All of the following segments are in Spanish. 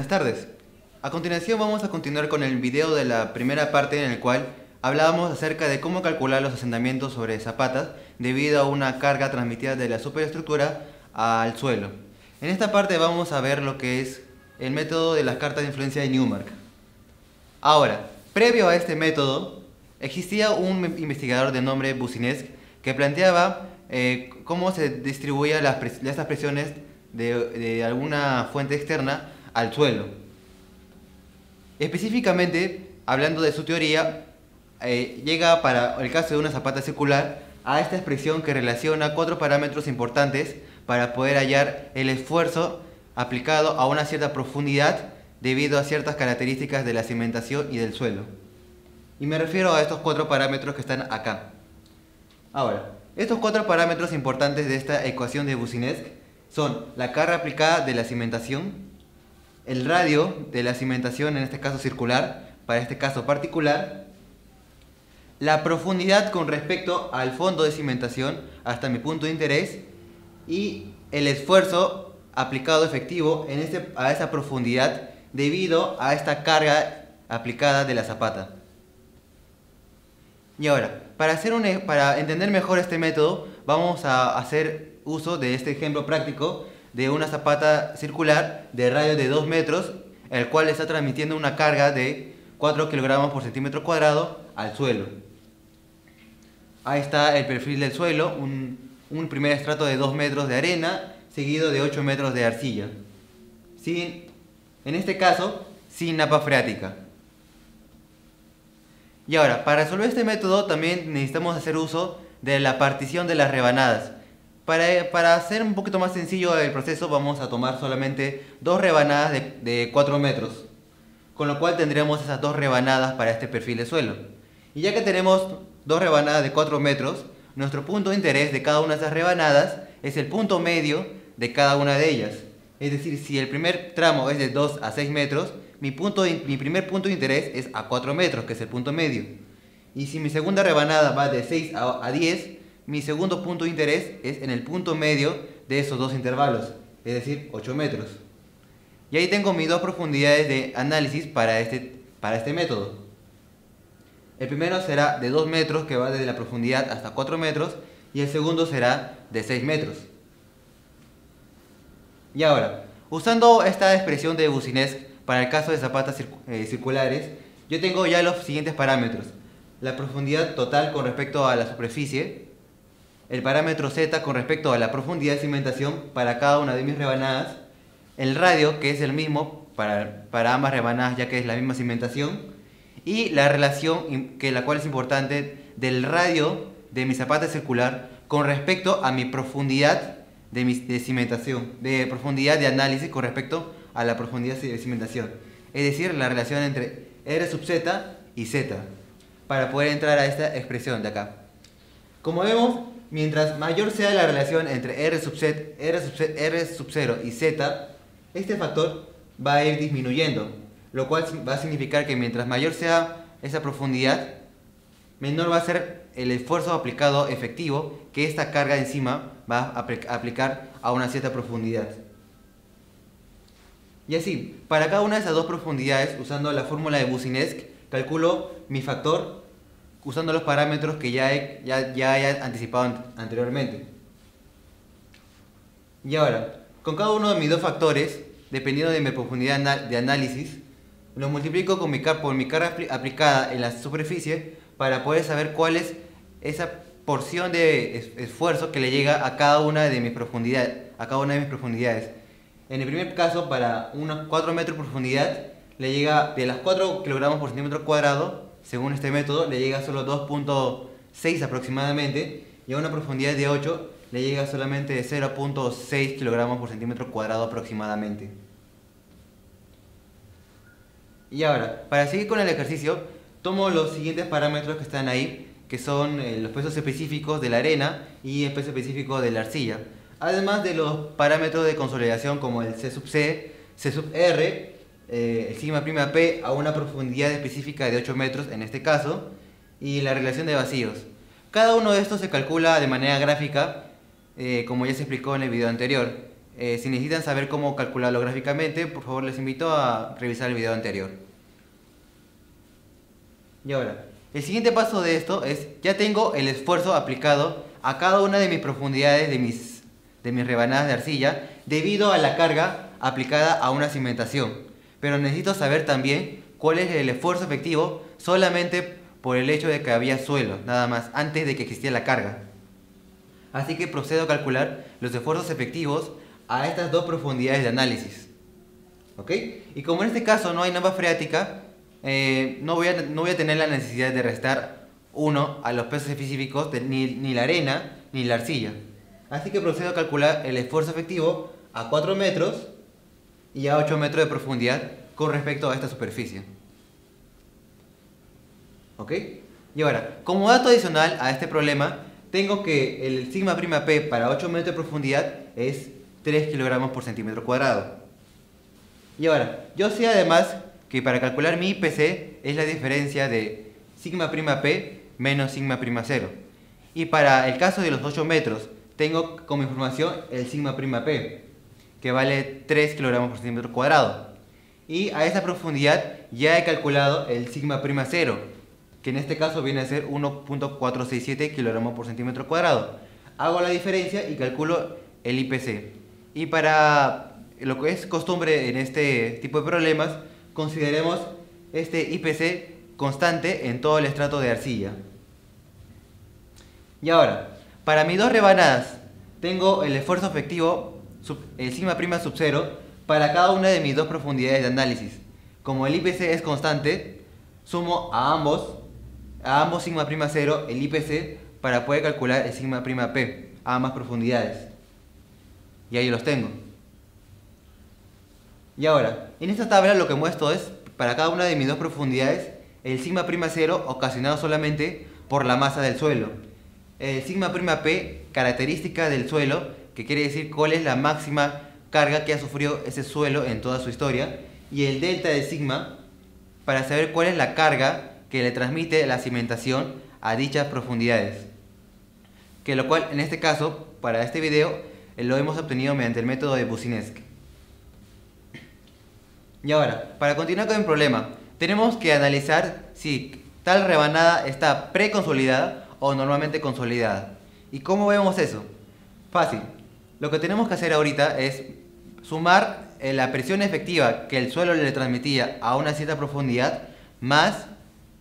Buenas tardes. A continuación vamos a continuar con el video de la primera parte en el cual hablábamos acerca de cómo calcular los asentamientos sobre zapatas debido a una carga transmitida de la superestructura al suelo. En esta parte vamos a ver lo que es el método de las cartas de influencia de Newmark. Ahora, previo a este método, existía un investigador de nombre Boussinesq que planteaba cómo se distribuían estas presiones de alguna fuente externa al suelo. Específicamente, hablando de su teoría, llega para el caso de una zapata circular a esta expresión que relaciona cuatro parámetros importantes para poder hallar el esfuerzo aplicado a una cierta profundidad debido a ciertas características de la cimentación y del suelo. Y me refiero a estos cuatro parámetros que están acá. Ahora, estos cuatro parámetros importantes de esta ecuación de Boussinesq son la carga aplicada de la cimentación, el radio de la cimentación, en este caso circular, para este caso particular, la profundidad con respecto al fondo de cimentación hasta mi punto de interés y el esfuerzo aplicado efectivo a esa profundidad debido a esta carga aplicada de la zapata. Y ahora, para entender mejor este método, vamos a hacer uso de este ejemplo práctico de una zapata circular de radio de 2 metros, el cual está transmitiendo una carga de 4 kilogramos por centímetro cuadrado al suelo. Ahí está el perfil del suelo, un primer estrato de 2 metros de arena, seguido de 8 metros de arcilla. En este caso, sin napa freática. Y ahora, para resolver este método también necesitamos hacer uso de la partición de las rebanadas. Para hacer un poquito más sencillo el proceso, vamos a tomar solamente 2 rebanadas de 4 metros. Con lo cual tendremos esas 2 rebanadas para este perfil de suelo. Y ya que tenemos 2 rebanadas de 4 metros, nuestro punto de interés de cada una de esas rebanadas es el punto medio de cada una de ellas. Es decir, si el primer tramo es de 2 a 6 metros, mi primer punto de interés es a 4 metros, que es el punto medio. Y si mi segunda rebanada va de 6 a 10, mi segundo punto de interés es en el punto medio de esos dos intervalos, es decir, 8 metros. Y ahí tengo mis dos profundidades de análisis para este método. El primero será de 2 metros, que va desde la profundidad hasta 4 metros, y el segundo será de 6 metros. Y ahora, usando esta expresión de Boussinesq para el caso de zapatas circulares, yo tengo ya los siguientes parámetros: la profundidad total con respecto a la superficie, el parámetro Z con respecto a la profundidad de cimentación para cada una de mis rebanadas, el radio, que es el mismo para ambas rebanadas ya que es la misma cimentación, y la relación, la cual es importante, del radio de mi zapata circular con respecto a mi profundidad de cimentación, de profundidad de análisis con respecto a la profundidad de cimentación. Es decir, la relación entre R sub Z y Z, para poder entrar a esta expresión de acá. Como vemos, mientras mayor sea la relación entre R sub 0 y Z, este factor va a ir disminuyendo, lo cual va a significar que mientras mayor sea esa profundidad, menor va a ser el esfuerzo aplicado efectivo que esta carga encima va a aplicar a una cierta profundidad. Y así, para cada una de esas dos profundidades, usando la fórmula de Boussinesq, calculo mi factor usando los parámetros que ya he anticipado anteriormente. Y ahora, con cada uno de mis dos factores, dependiendo de mi profundidad de análisis, lo multiplico por mi carga aplicada en la superficie para poder saber cuál es esa porción de esfuerzo que le llega a cada una de mis profundidades. En el primer caso, para unos 4 metros de profundidad, le llega de las 4 kilogramos por centímetro cuadrado, según este método, le llega solo 2.6 aproximadamente, y a una profundidad de 8 le llega solamente 0.6 kilogramos por centímetro cuadrado aproximadamente. Y ahora, para seguir con el ejercicio, tomo los siguientes parámetros que están ahí, que son los pesos específicos de la arena y el peso específico de la arcilla. Además de los parámetros de consolidación como el C sub C, C sub R, el sigma prima P a una profundidad específica de 8 metros en este caso, y la relación de vacíos. Cada uno de estos se calcula de manera gráfica, como ya se explicó en el video anterior. Si necesitan saber cómo calcularlo gráficamente, por favor les invito a revisar el video anterior. Y ahora, el siguiente paso de esto es, ya tengo el esfuerzo aplicado a cada una de mis profundidades de mis rebanadas de arcilla debido a la carga aplicada a una cimentación. Pero necesito saber también cuál es el esfuerzo efectivo solamente por el hecho de que había suelo, nada más, antes de que existiera la carga. Así que procedo a calcular los esfuerzos efectivos a estas dos profundidades de análisis. ¿Ok? Y como en este caso no hay napa freática, no voy a tener la necesidad de restar 1 a los pesos específicos de ni la arena ni la arcilla. Así que procedo a calcular el esfuerzo efectivo a 4 metros y a 8 metros de profundidad con respecto a esta superficie. ¿Ok? Y ahora, como dato adicional a este problema, tengo que el sigma prima P para 8 metros de profundidad es 3 kilogramos por centímetro cuadrado. Y ahora, yo sé además que para calcular mi IPC es la diferencia de sigma prima P menos sigma prima 0. Y para el caso de los 8 metros, tengo como información el sigma prima P, que vale 3 kilogramos por centímetro cuadrado. Y a esa profundidad ya he calculado el sigma prima 0, que en este caso viene a ser 1.467 kilogramos por centímetro cuadrado. Hago la diferencia y calculo el IPC. Y para lo que es costumbre en este tipo de problemas, consideremos este IPC constante en todo el estrato de arcilla. Y ahora, para mis dos rebanadas, tengo el esfuerzo efectivo, el sigma prima sub 0, para cada una de mis dos profundidades de análisis. Como el IPC es constante, sumo a ambos sigma prima 0 el IPC para poder calcular el sigma prima P a ambas profundidades. Y ahí los tengo. Y ahora, en esta tabla lo que muestro es, para cada una de mis dos profundidades, el sigma prima 0 ocasionado solamente por la masa del suelo. El sigma prima P, característica del suelo, que quiere decir cuál es la máxima carga que ha sufrido ese suelo en toda su historia. Y el delta de sigma, para saber cuál es la carga que le transmite la cimentación a dichas profundidades. Que lo cual, en este caso, para este video, lo hemos obtenido mediante el método de Boussinesq. Y ahora, para continuar con el problema, tenemos que analizar si tal rebanada está preconsolidada o normalmente consolidada. ¿Y cómo vemos eso? Fácil. Lo que tenemos que hacer ahorita es sumar la presión efectiva que el suelo le transmitía a una cierta profundidad más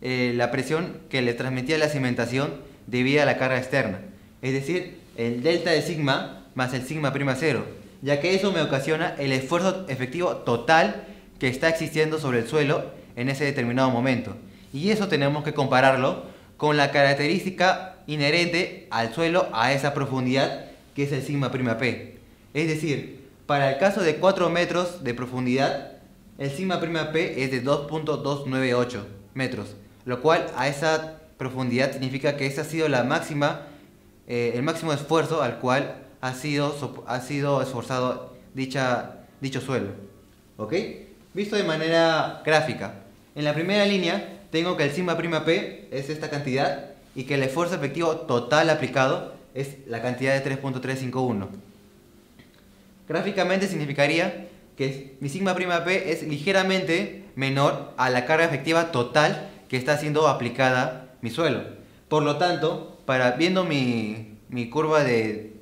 la presión que le transmitía la cimentación debido a la carga externa. Es decir, el delta de sigma más el sigma prima 0, ya que eso me ocasiona el esfuerzo efectivo total que está existiendo sobre el suelo en ese determinado momento. Y eso tenemos que compararlo con la característica inherente al suelo a esa profundidad, que es el sigma prima P. Es decir, para el caso de 4 metros de profundidad, el sigma prima P es de 2.298 metros, lo cual a esa profundidad significa que esa ha sido la máxima, el máximo esfuerzo al cual ha sido esforzado dicho suelo. ¿Ok? Visto de manera gráfica, en la primera línea tengo que el sigma prima P es esta cantidad y que el esfuerzo efectivo total aplicado es la cantidad de 3.351. Gráficamente significaría que mi sigma prima P es ligeramente menor a la carga efectiva total que está siendo aplicada mi suelo. Por lo tanto, viendo mi curva de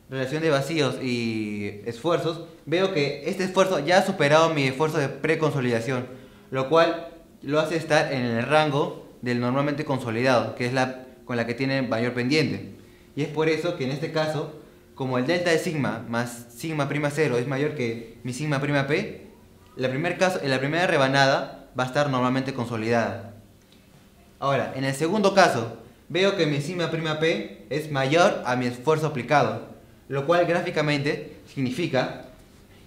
relación de vacíos y esfuerzos, veo que este esfuerzo ya ha superado mi esfuerzo de preconsolidación, lo cual lo hace estar en el rango del normalmente consolidado, que es con la que tiene mayor pendiente. Y es por eso que en este caso, como el delta de sigma más sigma prima 0 es mayor que mi sigma prima P, en la primera rebanada va a estar normalmente consolidada. Ahora, en el segundo caso, veo que mi sigma prima P es mayor a mi esfuerzo aplicado, lo cual gráficamente significa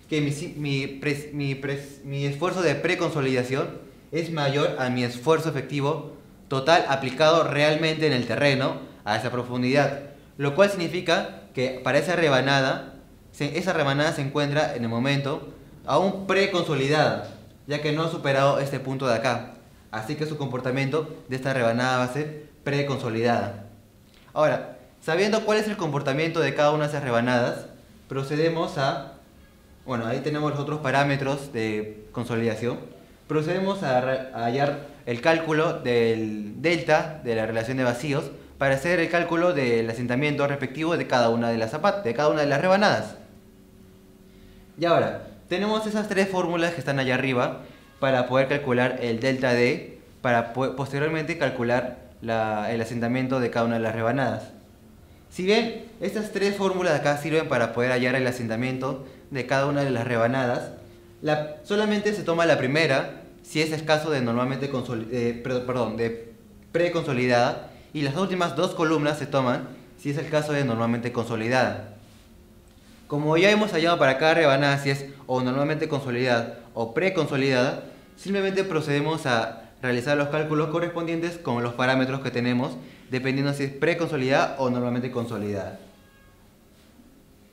que mi esfuerzo de preconsolidación es mayor a mi esfuerzo efectivo total aplicado realmente en el terreno a esa profundidad, lo cual significa que para esa rebanada se encuentra en el momento aún preconsolidada, ya que no ha superado este punto de acá, así que su comportamiento de esta rebanada va a ser preconsolidada. Ahora, sabiendo cuál es el comportamiento de cada una de esas rebanadas, procedemos a Bueno, ahí tenemos los otros parámetros de consolidación. Procedemos a hallar el cálculo del delta de la relación de vacíos para hacer el cálculo del asentamiento respectivo de cada una de las zapatas, de cada una de las rebanadas. Y ahora, tenemos esas tres fórmulas que están allá arriba para poder calcular el delta D, para posteriormente calcular el asentamiento de cada una de las rebanadas. Si bien estas tres fórmulas de acá sirven para poder hallar el asentamiento de cada una de las rebanadas, solamente se toma la primera si es el caso de normalmente de preconsolidada, y las últimas dos columnas se toman si es el caso de normalmente consolidada. Como ya hemos hallado para cada rebanada si es o normalmente consolidada o preconsolidada, simplemente procedemos a realizar los cálculos correspondientes con los parámetros que tenemos, dependiendo si es preconsolidada o normalmente consolidada.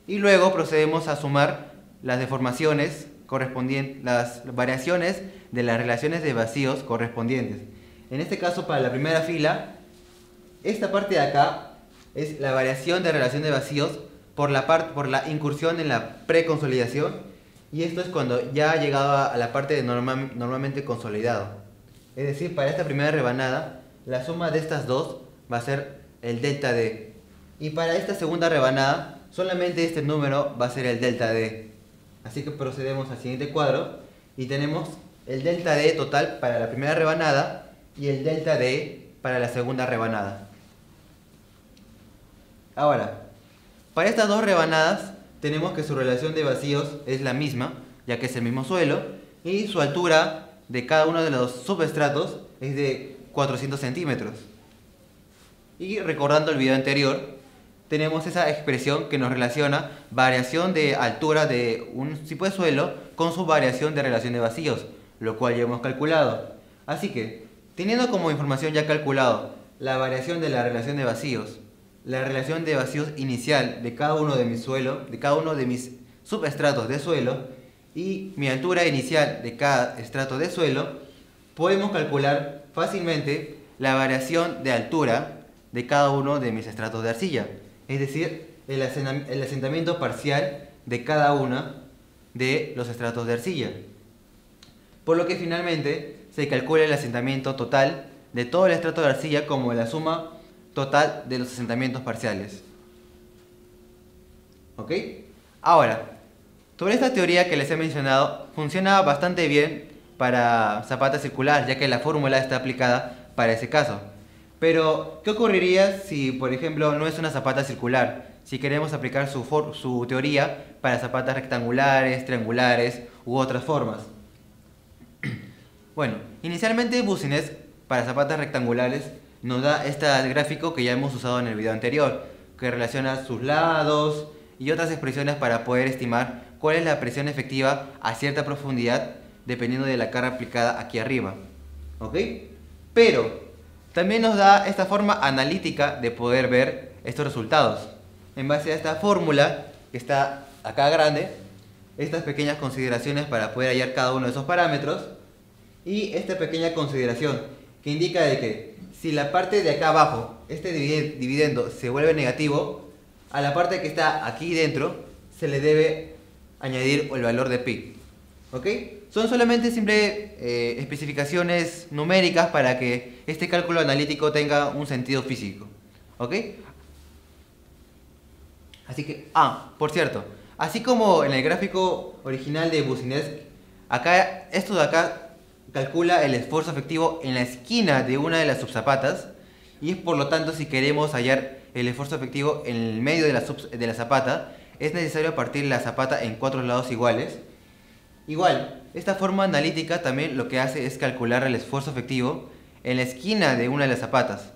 Y luego procedemos a sumar las deformaciones correspondientes, las variaciones de las relaciones de vacíos correspondientes. En este caso, para la primera fila, esta parte de acá es la variación de relación de vacíos por la incursión en la preconsolidación, y esto es cuando ya ha llegado a la parte de normalmente consolidado. Es decir, para esta primera rebanada, la suma de estas dos va a ser el delta D. Y para esta segunda rebanada, solamente este número va a ser el delta D. Así que procedemos al siguiente cuadro y tenemos el delta D total para la primera rebanada y el delta D para la segunda rebanada. Ahora, para estas dos rebanadas tenemos que su relación de vacíos es la misma, ya que es el mismo suelo, y su altura de cada uno de los subestratos es de 400 centímetros. Y recordando el video anterior, tenemos esa expresión que nos relaciona variación de altura de un tipo de suelo con su variación de relación de vacíos, lo cual ya hemos calculado. Así que, teniendo como información ya calculado la variación de la relación de vacíos, la relación de vacíos inicial de cada uno de mis subestratos de suelo y mi altura inicial de cada estrato de suelo, podemos calcular fácilmente la variación de altura de cada uno de mis estratos de arcilla, es decir, el asentamiento parcial de cada uno de los estratos de arcilla. Por lo que finalmente se calcula el asentamiento total de todo el estrato de arcilla como la suma total de los asentamientos parciales. ¿Ok? Ahora, sobre esta teoría que les he mencionado, funciona bastante bien para zapatas circulares, ya que la fórmula está aplicada para ese caso. Pero, ¿qué ocurriría si, por ejemplo, no es una zapata circular? Si queremos aplicar su teoría para zapatas rectangulares, triangulares u otras formas. Bueno, inicialmente Boussinesq para zapatas rectangulares nos da este gráfico que ya hemos usado en el video anterior, que relaciona sus lados y otras expresiones para poder estimar cuál es la presión efectiva a cierta profundidad dependiendo de la carga aplicada aquí arriba. ¿Ok? Pero también nos da esta forma analítica de poder ver estos resultados. En base a esta fórmula que está acá grande, estas pequeñas consideraciones para poder hallar cada uno de esos parámetros, y esta pequeña consideración que indica de que si la parte de acá abajo, este dividendo, se vuelve negativo, a la parte que está aquí dentro se le debe añadir el valor de pi. ¿Ok? Son solamente simples especificaciones numéricas para que este cálculo analítico tenga un sentido físico. ¿Ok? Así que, por cierto, así como en el gráfico original de Boussinesq, acá, esto de acá calcula el esfuerzo efectivo en la esquina de una de las subzapatas, y es por lo tanto, si queremos hallar el esfuerzo efectivo en el medio de la zapata, es necesario partir la zapata en 4 lados iguales. Igual, esta forma analítica también lo que hace es calcular el esfuerzo efectivo en la esquina de una de las zapatas.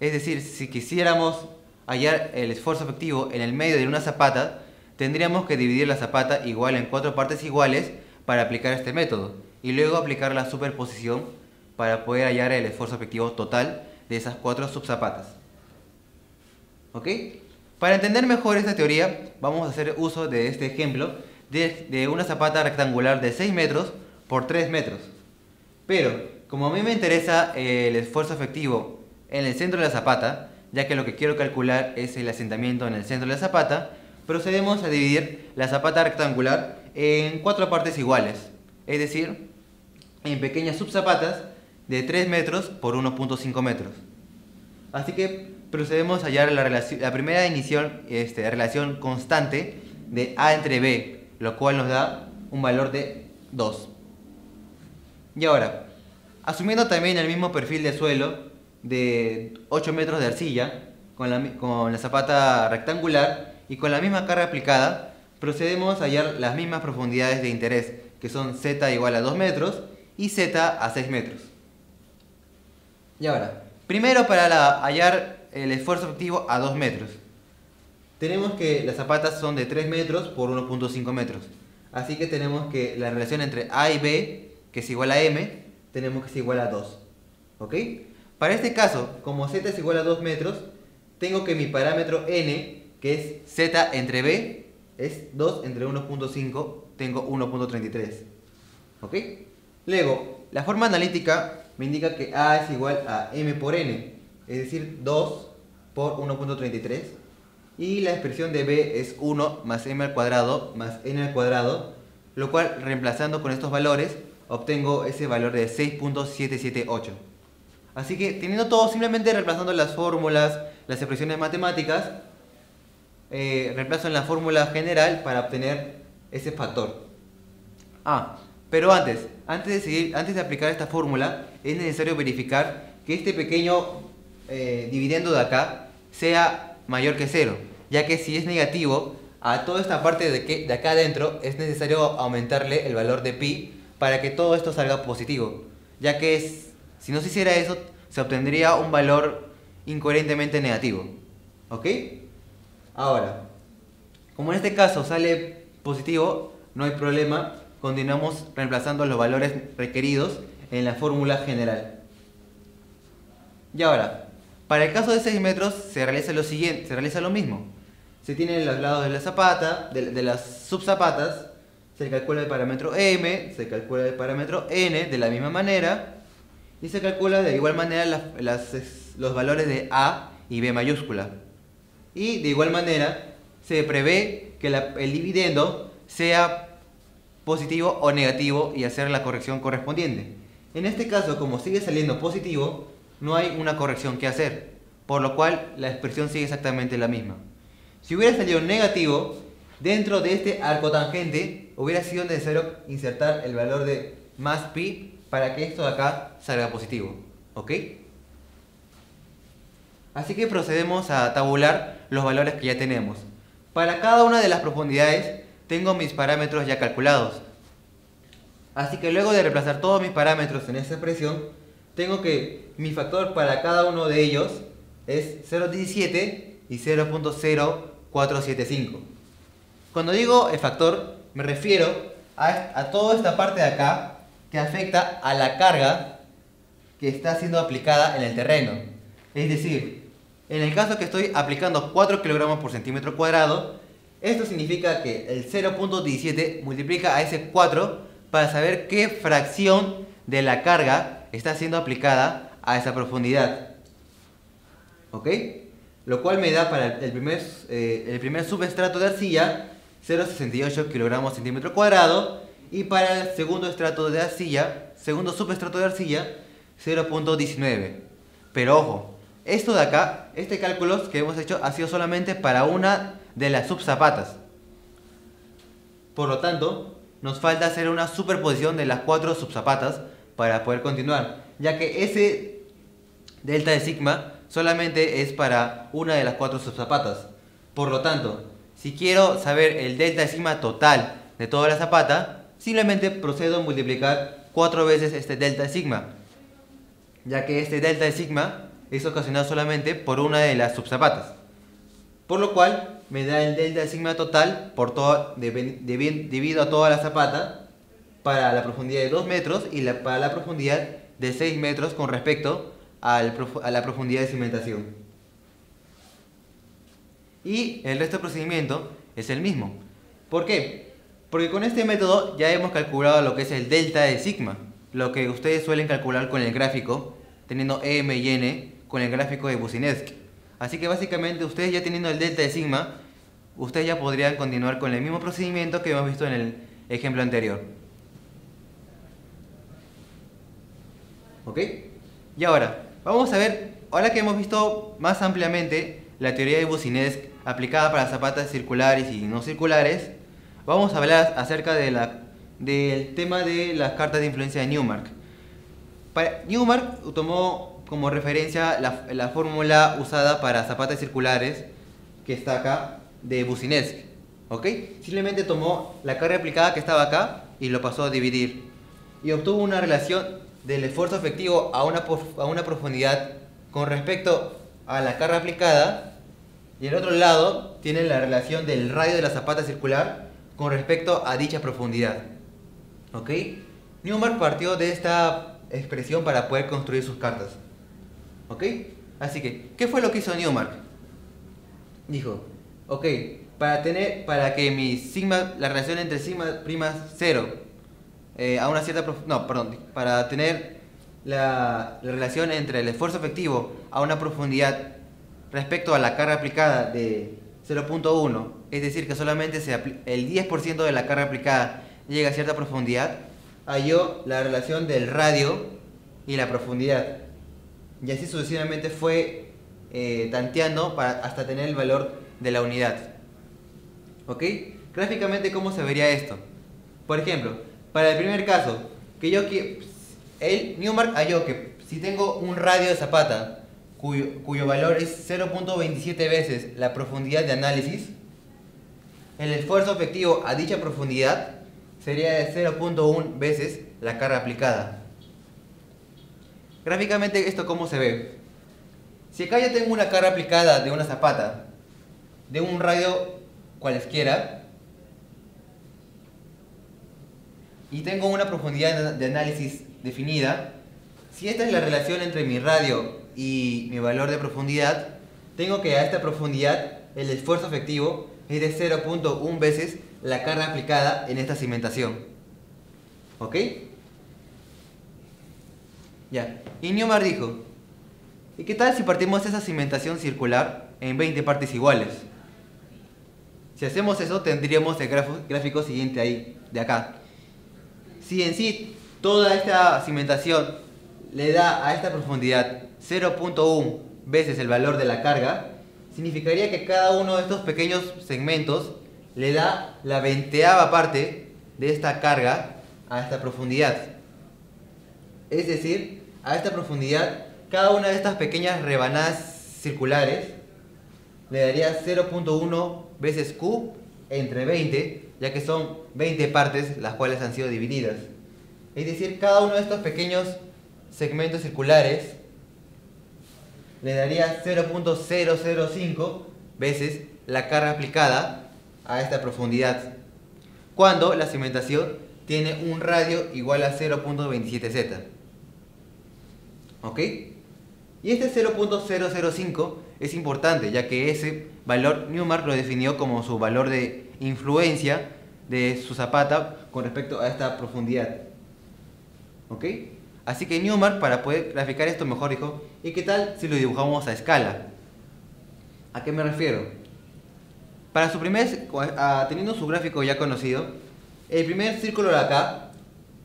Es decir, si quisiéramos hallar el esfuerzo efectivo en el medio de una zapata, tendríamos que dividir la zapata igual en 4 partes iguales para aplicar este método, y luego aplicar la superposición para poder hallar el esfuerzo efectivo total de esas 4 subzapatas. ¿Ok? Para entender mejor esta teoría, vamos a hacer uso de este ejemplo de una zapata rectangular de 6 metros por 3 metros. Pero, como a mí me interesa el esfuerzo efectivo en el centro de la zapata, ya que lo que quiero calcular es el asentamiento en el centro de la zapata, procedemos a dividir la zapata rectangular en 4 partes iguales, es decir, en pequeñas subzapatas de 3 metros por 1.5 metros. Así que procedemos a hallar la primera relación constante de A entre B, lo cual nos da un valor de 2. Y ahora, asumiendo también el mismo perfil de suelo de 8 metros de arcilla, con la zapata rectangular y con la misma carga aplicada, procedemos a hallar las mismas profundidades de interés, que son Z igual a 2 metros y Z a 6 metros. Y ahora, primero para hallar el esfuerzo efectivo a 2 metros. Tenemos que las zapatas son de 3 metros por 1.5 metros. Así que tenemos que la relación entre A y B, que es igual a M, tenemos que es igual a 2. ¿Ok? Para este caso, como Z es igual a 2 metros, tengo que mi parámetro N, que es Z entre B, es 2 entre 1.5, tengo 1.33. ¿Ok? Luego, la forma analítica me indica que A es igual a M por N, es decir, 2 por 1.33. Y la expresión de B es 1 más M al cuadrado más N al cuadrado, lo cual, reemplazando con estos valores, obtengo ese valor de 6.778. Así que, teniendo todo, simplemente reemplazando las fórmulas, las expresiones matemáticas, reemplazo en la fórmula general para obtener ese factor. Pero antes de aplicar esta fórmula, es necesario verificar que este pequeño dividendo de acá sea mayor que 0, ya que si es negativo, a toda esta parte de acá adentro es necesario aumentarle el valor de pi para que todo esto salga positivo, ya que si no se hiciera eso, se obtendría un valor incoherentemente negativo. ¿Ok? Ahora, como en este caso sale positivo, no hay problema, continuamos reemplazando los valores requeridos en la fórmula general. Y ahora, para el caso de 6 metros se realiza lo mismo. Se tienen los lados de la zapata, de las subzapatas, se calcula el parámetro M, se calcula el parámetro N de la misma manera, y se calcula de igual manera los valores de A y B mayúscula. Y de igual manera se prevé que el dividendo sea positivo o negativo y hacer la corrección correspondiente. En este caso, como sigue saliendo positivo, no hay una corrección que hacer, por lo cual la expresión sigue exactamente la misma. Si hubiera salido negativo, dentro de este arco tangente hubiera sido necesario insertar el valor de más pi para que esto de acá salga positivo. ¿Ok? Así que procedemos a tabular los valores que ya tenemos. Para cada una de las profundidades tengo mis parámetros ya calculados. Así que luego de reemplazar todos mis parámetros en esta expresión, tengo que mi factor para cada uno de ellos es 0.17 y 0.0475. Cuando digo el factor, me refiero a toda esta parte de acá que afecta a la carga que está siendo aplicada en el terreno. Es decir, en el caso que estoy aplicando 4 kilogramos por centímetro cuadrado, esto significa que el 0.17 multiplica a ese 4 para saber qué fracción de la carga está siendo aplicada a esa profundidad. ¿Ok? Lo cual me da para el primer subestrato de arcilla 0.68 kilogramos centímetro cuadrado, y para el segundo subestrato de arcilla 0.19. Pero ojo, esto de acá, este cálculo que hemos hecho ha sido solamente para una de las subzapatas. Por lo tanto, nos falta hacer una superposición de las 4 subzapatas para poder continuar, ya que ese delta de sigma solamente es para una de las 4 subzapatas. Por lo tanto, si quiero saber el delta de sigma total de toda la zapata, simplemente procedo a multiplicar 4 veces este delta de sigma, ya que este delta de sigma es ocasionado solamente por una de las subzapatas. Por lo cual me da el delta de sigma total debido a toda la zapata para la profundidad de 2 metros y para la profundidad de 6 metros con respecto a la profundidad de cimentación. Y el resto del procedimiento es el mismo. ¿Por qué? Porque con este método ya hemos calculado lo que es el delta de sigma, lo que ustedes suelen calcular con el gráfico, teniendo M y N con el gráfico de Boussinesq. Así que básicamente ustedes ya teniendo el delta de sigma, ustedes ya podrían continuar con el mismo procedimiento que hemos visto en ejemplo anterior. ¿Ok? Y ahora, vamos a ver, ahora que hemos visto más ampliamente la teoría de Boussinesq aplicada para zapatas circulares y no circulares, vamos a hablar acerca del tema de las cartas de influencia de Newmark. Newmark tomó como referencia la fórmula usada para zapatas circulares, que está acá, de Boussinesq. ¿Ok? Simplemente tomó la carga aplicada que estaba acá y lo pasó a dividir. Y obtuvo una relación del esfuerzo efectivo a una profundidad con respecto a la carga aplicada. Y el otro lado tiene la relación del radio de la zapata circular con respecto a dicha profundidad. ¿Ok? Newmark partió de esta expresión para poder construir sus cartas. ¿Ok? Así que, ¿qué fue lo que hizo Newmark? Dijo, ok, para que la relación entre sigma prima 0 a una cierta para tener la relación entre el esfuerzo efectivo a una profundidad respecto a la carga aplicada de 0.1, es decir, que solamente el 10% de la carga aplicada llega a cierta profundidad, halló la relación del radio y la profundidad. Y así sucesivamente fue tanteando hasta tener el valor de la unidad. ¿Ok? Gráficamente, ¿cómo se vería esto? Por ejemplo, para el primer caso, Newmark halló que si tengo un radio de zapata cuyo valor es 0.27 veces la profundidad de análisis, el esfuerzo efectivo a dicha profundidad sería de 0.1 veces la carga aplicada. Gráficamente, ¿esto cómo se ve? Si acá yo tengo una carga aplicada de una zapata de un radio cualesquiera y tengo una profundidad de análisis definida, si esta es la relación entre mi radio y mi valor de profundidad, tengo que a esta profundidad el esfuerzo efectivo es de 0.1 veces la carga aplicada en esta cimentación. ¿Ok? Ya. Y Newmark dijo, ¿y qué tal si partimos esa cimentación circular en 20 partes iguales? Si hacemos eso, tendríamos el gráfico siguiente ahí, de acá. Si en sí toda esta cimentación le da a esta profundidad 0.1 veces el valor de la carga, significaría que cada uno de estos pequeños segmentos le da la 20ª parte de esta carga a esta profundidad. Es decir, a esta profundidad, cada una de estas pequeñas rebanadas circulares le daría 0.1 veces Q entre 20, ya que son 20 partes las cuales han sido divididas. Es decir, cada uno de estos pequeños segmentos circulares le daría 0.005 veces la carga aplicada a esta profundidad, cuando la cimentación tiene un radio igual a 0.27 z. ¿Ok? Y este 0.005 es importante, ya que ese valor Newmark lo definió como su valor de influencia de su zapata con respecto a esta profundidad. ¿Ok? Así que Newmark, para poder graficar esto mejor, dijo, ¿y qué tal si lo dibujamos a escala? ¿A qué me refiero? Para teniendo su gráfico ya conocido, el primer círculo de acá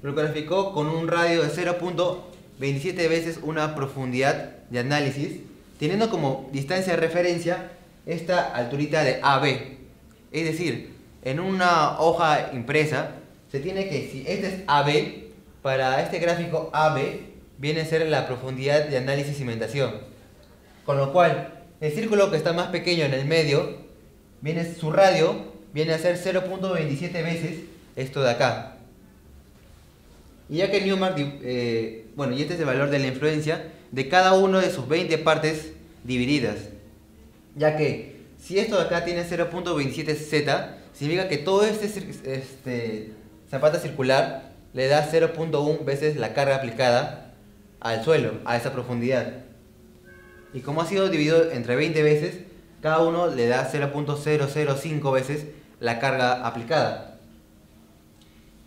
lo graficó con un radio de 0.27 veces una profundidad de análisis, teniendo como distancia de referencia esta alturita de AB. Es decir, en una hoja impresa se tiene que, si este es AB, para este gráfico AB viene a ser la profundidad de análisis cimentación. Con lo cual, el círculo que está más pequeño en el medio, su radio viene a ser 0.27 veces esto de acá. Y ya que Newmark, y este es el valor de la influencia de cada uno de sus 20 partes divididas. Ya que si esto de acá tiene 0.27 z, significa que todo este zapata circular le da 0.1 veces la carga aplicada al suelo, a esa profundidad. Y como ha sido dividido entre 20 veces, cada uno le da 0.005 veces la carga aplicada.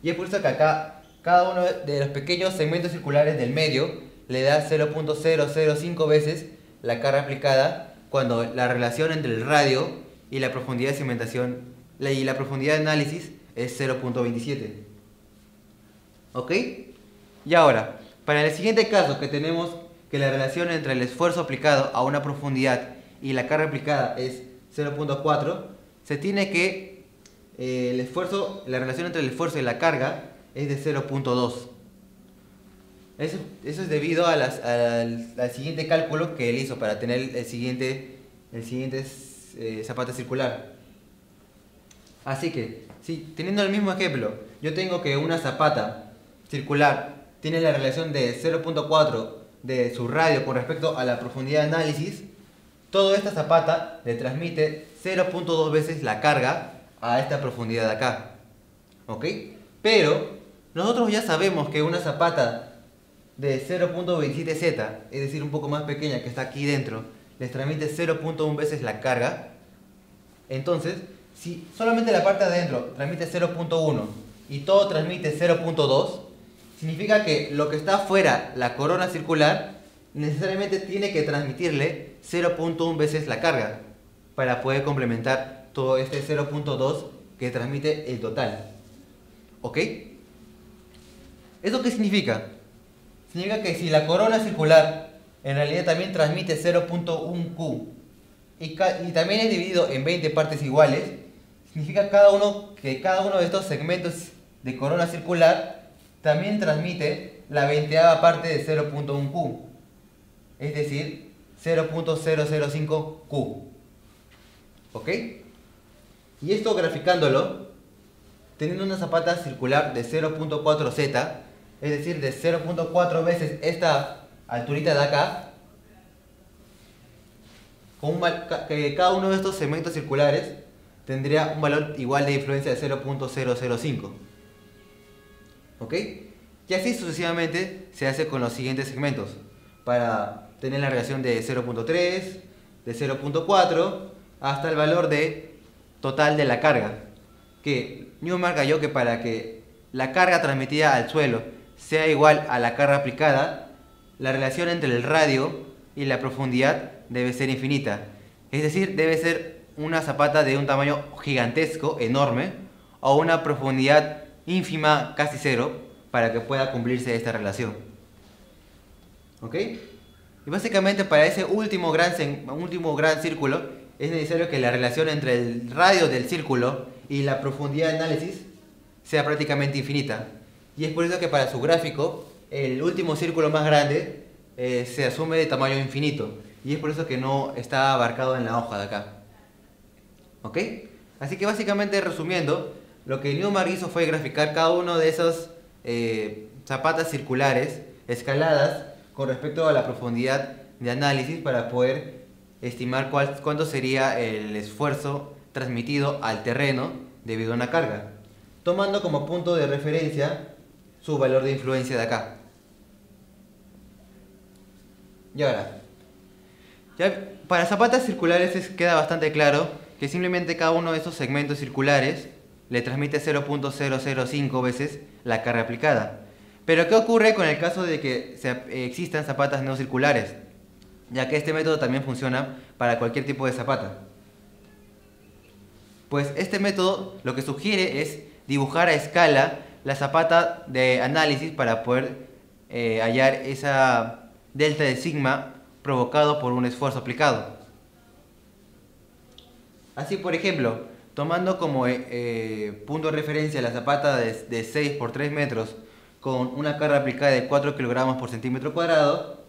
Y es por eso que acá cada uno de los pequeños segmentos circulares del medio le da 0.005 veces la carga aplicada, cuando la relación entre el radio y la profundidad de cimentación y la profundidad de análisis es 0.27. ¿Ok? Y ahora, para el siguiente caso que tenemos que la relación entre el esfuerzo aplicado a una profundidad y la carga aplicada es 0.4, se tiene que la relación entre el esfuerzo y la carga es de 0.2. Eso es debido al siguiente cálculo que él hizo para tener el siguiente zapata circular. Así que, si teniendo el mismo ejemplo, yo tengo que una zapata circular tiene la relación de 0.4 de su radio con respecto a la profundidad de análisis, toda esta zapata le transmite 0.2 veces la carga a esta profundidad de acá. ¿Ok? Pero nosotros ya sabemos que una zapata de 0.27Z, es decir, un poco más pequeña que está aquí dentro, les transmite 0.1 veces la carga. Entonces, si solamente la parte de adentro transmite 0.1 y todo transmite 0.2, significa que lo que está afuera, la corona circular, necesariamente tiene que transmitirle 0.1 veces la carga para poder complementar todo este 0.2 que transmite el total. ¿Ok? ¿Eso qué significa? Significa que si la corona circular en realidad también transmite 0.1 Q y también es dividido en 20 partes iguales, significa que cada uno de estos segmentos de corona circular también transmite la 20ª parte de 0.1 Q, es decir, 0.005 Q. ¿Ok? Y esto graficándolo, teniendo una zapata circular de 0.4 Z, es decir, de 0.4 veces esta alturita de acá, que cada uno de estos segmentos circulares tendría un valor igual de influencia de 0.005. ¿Ok? Y así sucesivamente se hace con los siguientes segmentos, para tener la relación de 0.3, de 0.4, hasta el valor de total de la carga, que Newmark halló que para que la carga transmitida al suelo sea igual a la carga aplicada, la relación entre el radio y la profundidad debe ser infinita. Es decir, debe ser una zapata de un tamaño gigantesco, enorme, o una profundidad ínfima, casi cero, para que pueda cumplirse esta relación. ¿Ok? Y básicamente para ese último gran círculo es necesario que la relación entre el radio del círculo y la profundidad de análisis sea prácticamente infinita. Y es por eso que para su gráfico el último círculo más grande se asume de tamaño infinito. Y es por eso que no está abarcado en la hoja de acá. ¿Ok? Así que básicamente resumiendo, lo que Newmark hizo fue graficar cada uno de esos zapatas circulares escaladas con respecto a la profundidad de análisis para poder estimar cuánto sería el esfuerzo transmitido al terreno debido a una carga, tomando como punto de referencia su valor de influencia de acá. Y ahora, ya para zapatas circulares queda bastante claro que simplemente cada uno de esos segmentos circulares le transmite 0.005 veces la carga aplicada. Pero ¿qué ocurre con el caso de que existan zapatas no circulares? Ya que este método también funciona para cualquier tipo de zapata. Pues este método lo que sugiere es dibujar a escala la zapata de análisis para poder hallar esa delta de sigma provocado por un esfuerzo aplicado. Así, por ejemplo, tomando como punto de referencia la zapata de 6 por 3 metros con una carga aplicada de 4 kilogramos por centímetro cuadrado,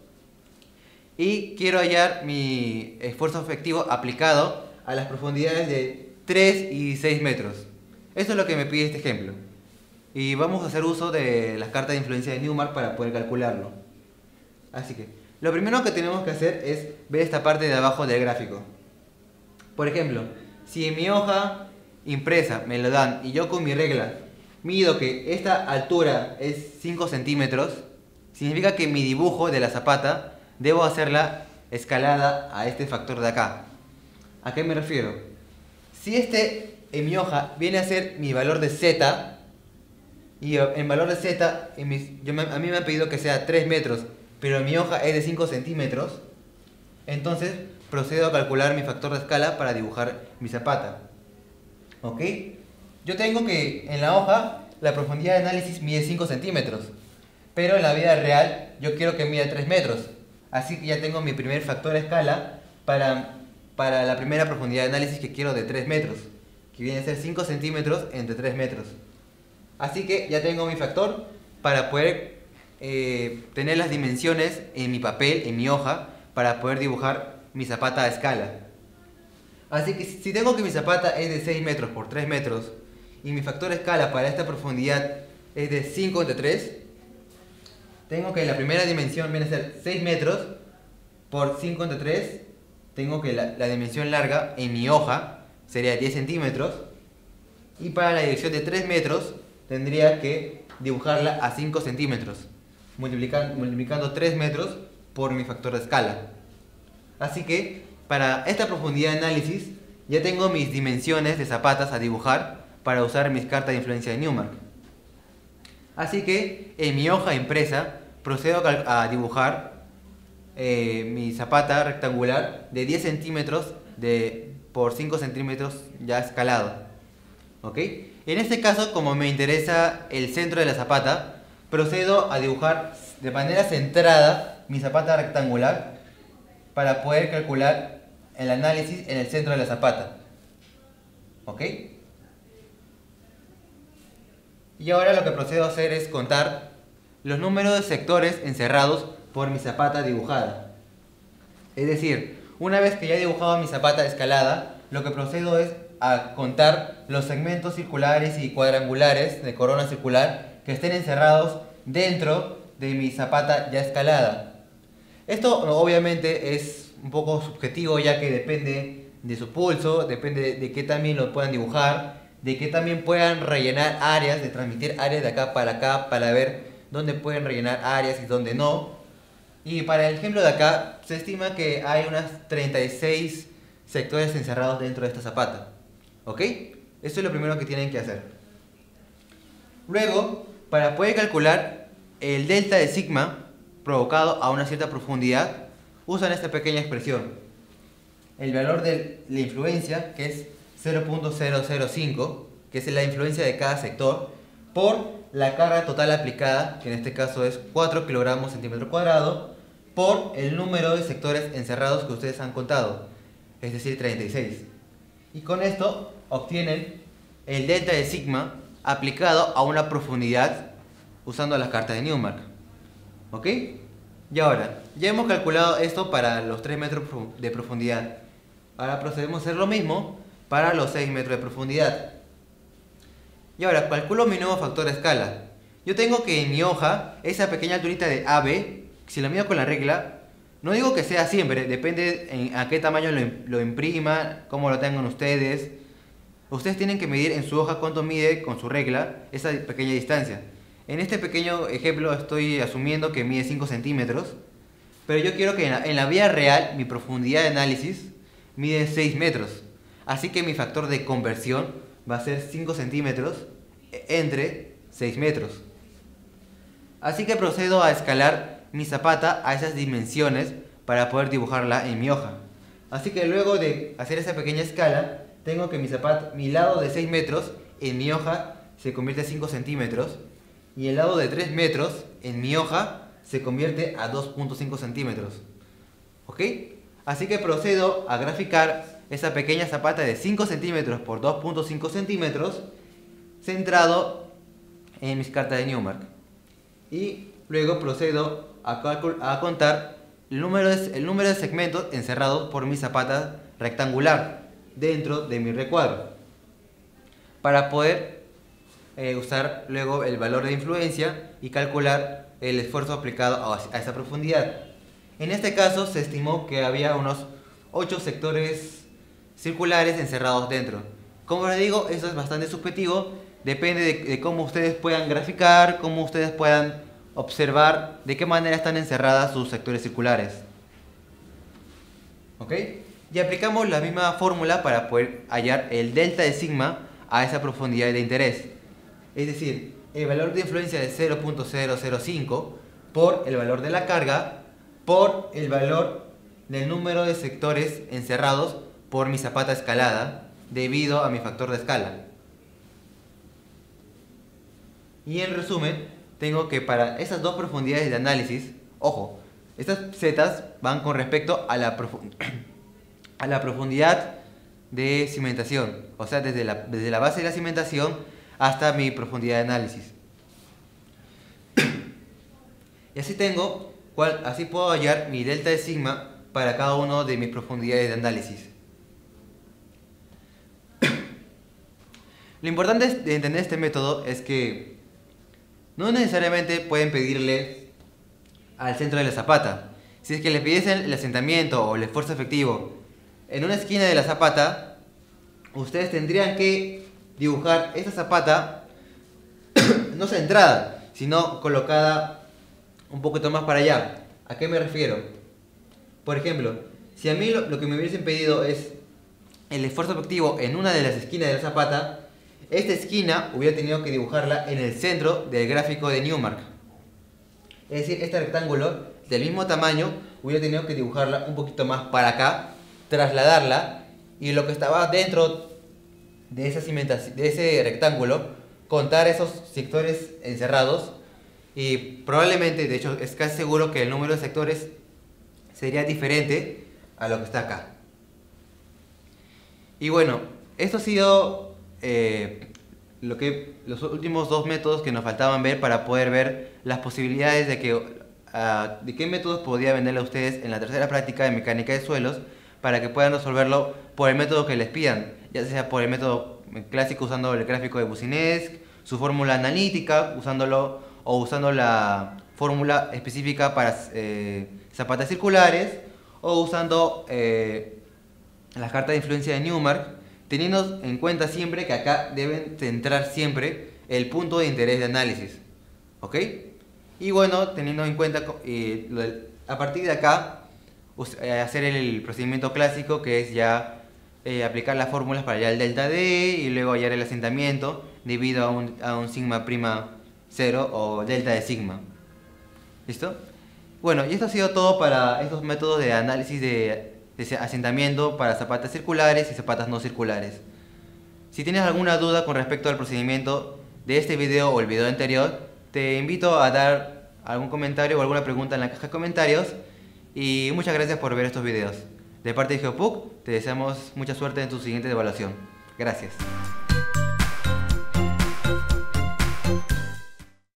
y quiero hallar mi esfuerzo efectivo aplicado a las profundidades de 3 y 6 metros. Eso es lo que me pide este ejemplo. Y vamos a hacer uso de las cartas de influencia de Newmark para poder calcularlo. Así que, lo primero que tenemos que hacer es ver esta parte de abajo del gráfico. Por ejemplo, si en mi hoja impresa me lo dan y yo con mi regla mido que esta altura es 5 centímetros, significa que mi dibujo de la zapata debo hacerla escalada a este factor de acá. ¿A qué me refiero? Si este en mi hoja viene a ser mi valor de Z, y el valor de Z a mí me han pedido que sea 3 metros, pero mi hoja es de 5 centímetros, entonces procedo a calcular mi factor de escala para dibujar mi zapata. ¿Ok? yo tengo que en la hoja la profundidad de análisis mide 5 centímetros, pero en la vida real yo quiero que mida 3 metros. Así que ya tengo mi primer factor a escala para la primera profundidad de análisis que quiero de 3 metros, que viene a ser 5 centímetros entre 3 metros. Así que ya tengo mi factor para poder tener las dimensiones en mi papel, en mi hoja, para poder dibujar mi zapata a escala. Así que si tengo que mi zapata es de 6 metros por 3 metros y mi factor a escala para esta profundidad es de 5 entre 3, tengo que la primera dimensión viene a ser 6 metros por 5 entre 3. Tengo que la dimensión larga en mi hoja sería 10 centímetros. Y para la dirección de 3 metros tendría que dibujarla a 5 centímetros, multiplicando 3 metros por mi factor de escala. Así que para esta profundidad de análisis ya tengo mis dimensiones de zapatas a dibujar para usar mis cartas de influencia de Newmark. Así que en mi hoja impresa procedo a dibujar mi zapata rectangular de 10 centímetros por 5 centímetros ya escalado. ¿Ok? En este caso, como me interesa el centro de la zapata, procedo a dibujar de manera centrada mi zapata rectangular para poder calcular el análisis en el centro de la zapata. ¿Ok? Y ahora lo que procedo a hacer es contar los números de sectores encerrados por mi zapata dibujada. Es decir, una vez que ya he dibujado mi zapata escalada, lo que procedo es a contar los segmentos circulares y cuadrangulares de corona circular que estén encerrados dentro de mi zapata ya escalada. Esto obviamente es un poco subjetivo, ya que depende de su pulso, depende de qué también lo puedan dibujar, de que también puedan rellenar áreas, de transmitir áreas de acá para ver dónde pueden rellenar áreas y dónde no. Y para el ejemplo de acá, se estima que hay unas 36 sectores encerrados dentro de esta zapata. ¿Ok? Eso es lo primero que tienen que hacer. Luego, para poder calcular el delta de sigma provocado a una cierta profundidad, usan esta pequeña expresión. El valor de la influencia, que es 0.005, que es la influencia de cada sector, por la carga total aplicada, que en este caso es 4 kilogramos centímetro cuadrado, por el número de sectores encerrados que ustedes han contado, es decir, 36. Y con esto obtienen el delta de sigma aplicado a una profundidad usando las cartas de Newmark. ¿Ok? Y ahora, ya hemos calculado esto para los 3 metros de profundidad. Ahora procedemos a hacer lo mismo para los 6 metros de profundidad. Y ahora calculo mi nuevo factor de escala. Yo tengo que en mi hoja, esa pequeña alturita de AB, si la mido con la regla, no digo que sea siempre, depende a qué tamaño lo imprima, cómo lo tengan ustedes. Ustedes tienen que medir en su hoja cuánto mide con su regla esa pequeña distancia. En este pequeño ejemplo estoy asumiendo que mide 5 centímetros, pero yo quiero que en la vida real mi profundidad de análisis mide 6 metros. Así que mi factor de conversión va a ser 5 centímetros entre 6 metros. Así que procedo a escalar mi zapata a esas dimensiones para poder dibujarla en mi hoja. Así que luego de hacer esa pequeña escala, tengo que mi lado de 6 metros en mi hoja se convierte a 5 centímetros y el lado de 3 metros en mi hoja se convierte a 2.5 centímetros. ¿Ok? Así que procedo a graficar esa pequeña zapata de 5 centímetros por 2.5 centímetros centrado en mis cartas de Newmark. Y luego procedo a contar el número de segmentos encerrados por mi zapata rectangular dentro de mi recuadro para poder usar luego el valor de influencia y calcular el esfuerzo aplicado a esa profundidad. En este caso se estimó que había unos 8 sectores circulares encerrados dentro. Como les digo, eso es bastante subjetivo, depende de cómo ustedes puedan graficar, cómo ustedes puedan observar de qué manera están encerradas sus sectores circulares. ¿Ok? Y aplicamos la misma fórmula para poder hallar el delta de sigma a esa profundidad de interés. Es decir, el valor de influencia de 0.005 por el valor de la carga por el valor del número de sectores encerrados por mi zapata escalada debido a mi factor de escala. Y en resumen, tengo que para esas dos profundidades de análisis, ojo, estas zetas van con respecto a la, a la profundidad de cimentación, o sea, desde la base de la cimentación hasta mi profundidad de análisis. Y así así puedo hallar mi delta de sigma para cada uno de mis profundidades de análisis. Lo importante de entender este método es que no necesariamente pueden pedirle al centro de la zapata. Si es que le pidiesen el asentamiento o el esfuerzo efectivo en una esquina de la zapata, ustedes tendrían que dibujar esa zapata no centrada, sino colocada un poquito más para allá. ¿A qué me refiero? Por ejemplo, si a mí lo que me hubiesen pedido es el esfuerzo efectivo en una de las esquinas de la zapata, esta esquina hubiera tenido que dibujarla en el centro del gráfico de Newmark. Es decir, este rectángulo del mismo tamaño hubiera tenido que dibujarla un poquito más para acá, trasladarla, y lo que estaba dentro de esa cimentación, de ese rectángulo, contar esos sectores encerrados, y probablemente, de hecho es casi seguro que el número de sectores sería diferente a lo que está acá. Y bueno, esto ha sido los últimos dos métodos que nos faltaban ver para poder ver las posibilidades de qué métodos podría venderle a ustedes en la tercera práctica de mecánica de suelos, para que puedan resolverlo por el método que les pidan, ya sea por el método clásico usando el gráfico de Boussinesq, su fórmula analítica usando la fórmula específica para zapatas circulares, o usando las cartas de influencia de Newmark, teniendo en cuenta siempre que acá deben centrar siempre el punto de interés de análisis, ¿ok? Y bueno, teniendo en cuenta a partir de acá hacer el procedimiento clásico, que es ya aplicar las fórmulas para hallar el delta D y luego hallar el asentamiento debido a un sigma prima 0 o delta de sigma. ¿Listo? Bueno, y esto ha sido todo para estos métodos de análisis de asentamiento para zapatas circulares y zapatas no circulares. Si tienes alguna duda con respecto al procedimiento de este video o el video anterior, te invito a dar algún comentario o alguna pregunta en la caja de comentarios, y muchas gracias por ver estos videos. De parte de GeoPuc, te deseamos mucha suerte en tu siguiente evaluación. Gracias.